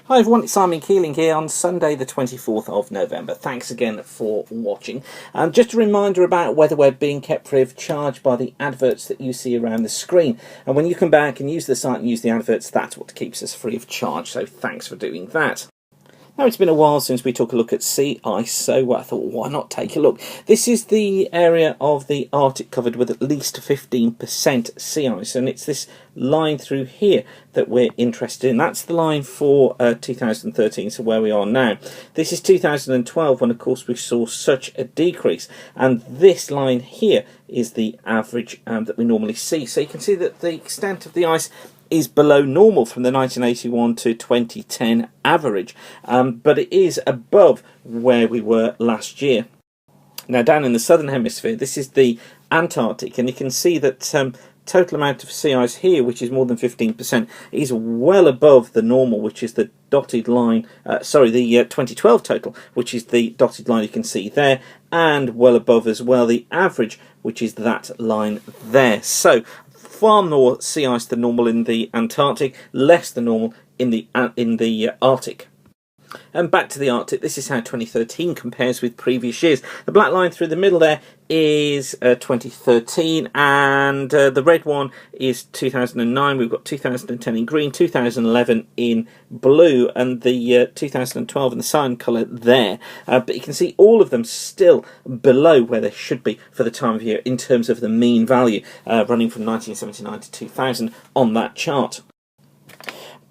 Hi everyone, it's Simon Keeling here on Sunday the 24th of November. Thanks again for watching. Just a reminder about whether we're being kept free of charge by the adverts that you see around the screen. And when you come back and use the site and use the adverts, that's what keeps us free of charge. So thanks for doing that. Now, it's been a while since we took a look at sea ice, so I thought, why not take a look? This is the area of the Arctic covered with at least 15% sea ice, and it's this line through here that we're interested in. That's the line for 2013, so where we are now. This is 2012, when, of course, we saw such a decrease, and this line here is the average that we normally see. So you can see that the extent of the ice is below normal from the 1981 to 2010 average, but it is above where we were last year. Now, down in the southern hemisphere, this is the Antarctic, and you can see that total amount of sea ice here, which is more than 15%, is well above the normal, which is the dotted line, the 2012 total, which is the dotted line you can see there, and well above as well the average, which is that line there. So far more sea ice than normal in the Antarctic, less than normal in the Arctic. And back to the Arctic, this is how 2013 compares with previous years. The black line through the middle there is 2013, and the red one is 2009. We've got 2010 in green, 2011 in blue, and the 2012 in the cyan colour there. But you can see all of them still below where they should be for the time of year in terms of the mean value, running from 1979 to 2000 on that chart.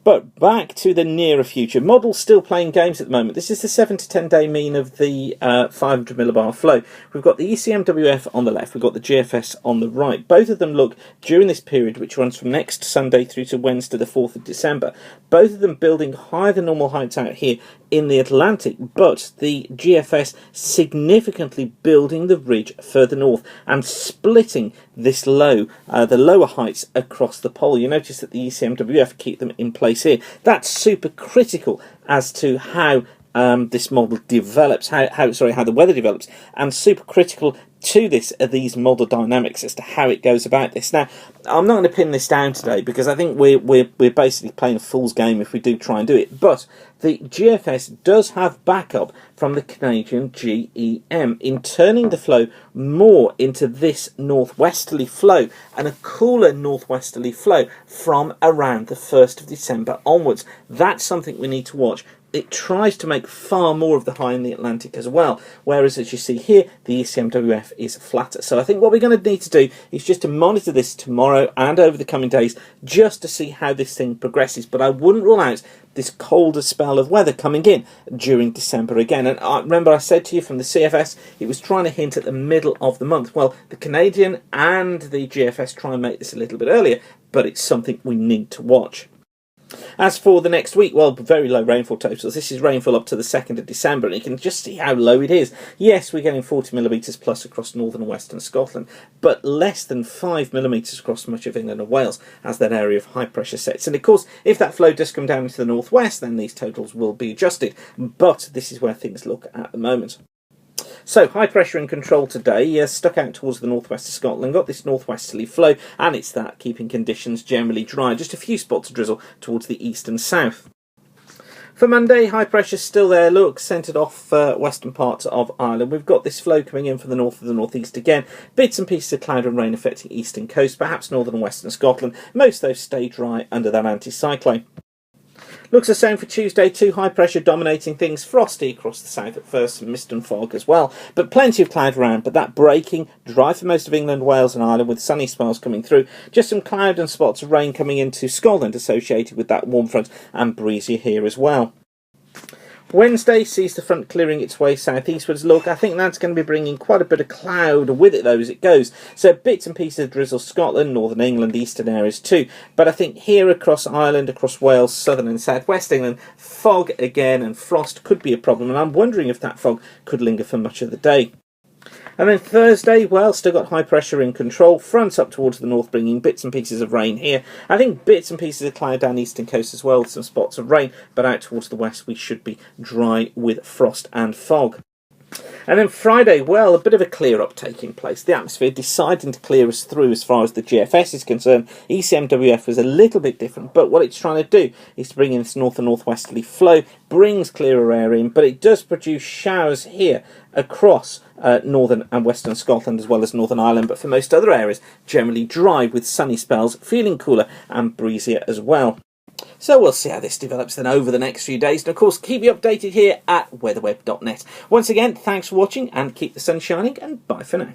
But back to the nearer future. Models still playing games at the moment. This is the 7 to 10 day mean of the 500 millibar flow. We've got the ECMWF on the left, we've got the GFS on the right. Both of them look, during this period, which runs from next Sunday through to Wednesday the 4th of December, both of them building higher than normal heights out here in the Atlantic, but the GFS significantly building the ridge further north and splitting this low, the lower heights across the pole. You notice that the ECMWF keep them in place here. That's super critical as to how this model develops, how the weather develops, and super critical to this are these model dynamics as to how it goes about this. Now, I'm not going to pin this down today because I think we're basically playing a fool's game if we do try and do it. But the GFS does have backup from the Canadian GEM in turning the flow more into this northwesterly flow and a cooler northwesterly flow from around the 1st of December onwards. That's something we need to watch. It tries to make far more of the high in the Atlantic as well, whereas as you see here, the ECMWF is flatter. So I think what we're going to need to do is just to monitor this tomorrow and over the coming days, just to see how this thing progresses. But I wouldn't rule out this colder spell of weather coming in during December again. And remember I said to you from the CFS, it was trying to hint at the middle of the month. Well, the Canadian and the GFS try and make this a little bit earlier, but it's something we need to watch. As for the next week, well, very low rainfall totals. This is rainfall up to the 2nd of December, and you can just see how low it is. Yes, we're getting 40 millimetres plus across northern and western Scotland, but less than 5 millimetres across much of England and Wales as that area of high pressure sets. And of course, if that flow does come down into the northwest, then these totals will be adjusted. But this is where things look at the moment. So, high pressure in control today, stuck out towards the northwest of Scotland, got this northwesterly flow, and it's that keeping conditions generally dry. Just a few spots of drizzle towards the east and south. For Monday, high pressure still there, look, centred off western parts of Ireland. We've got this flow coming in from the north of the northeast again. Bits and pieces of cloud and rain affecting eastern coast, perhaps northern and western Scotland. Most of those stay dry under that anticyclone. Looks the same for Tuesday too, high pressure dominating things, frosty across the south at first, some mist and fog as well, but plenty of cloud around, but that breaking, dry for most of England, Wales and Ireland with sunny spells coming through, just some cloud and spots of rain coming into Scotland associated with that warm front and breezy here as well. Wednesday sees the front clearing its way southeastwards. Look, I think that's going to be bringing quite a bit of cloud with it, though, as it goes. So bits and pieces of drizzle, Scotland, northern England, eastern areas too. But I think here across Ireland, across Wales, southern and southwest England, fog again and frost could be a problem. And I'm wondering if that fog could linger for much of the day. And then Thursday, well, still got high pressure in control. Fronts up towards the north, bringing bits and pieces of rain here. I think bits and pieces of cloud down the eastern coast as well, with some spots of rain. But out towards the west, we should be dry with frost and fog. And then Friday, well, a bit of a clear up taking place. The atmosphere deciding to clear us through as far as the GFS is concerned. ECMWF was a little bit different, but what it's trying to do is to bring in this north and northwesterly flow, brings clearer air in, but it does produce showers here across northern and western Scotland as well as Northern Ireland, but for most other areas, generally dry with sunny spells, feeling cooler and breezier as well. So we'll see how this develops then over the next few days, and of course keep you updated here at weatherweb.net. Once again, thanks for watching and keep the sun shining, and bye for now.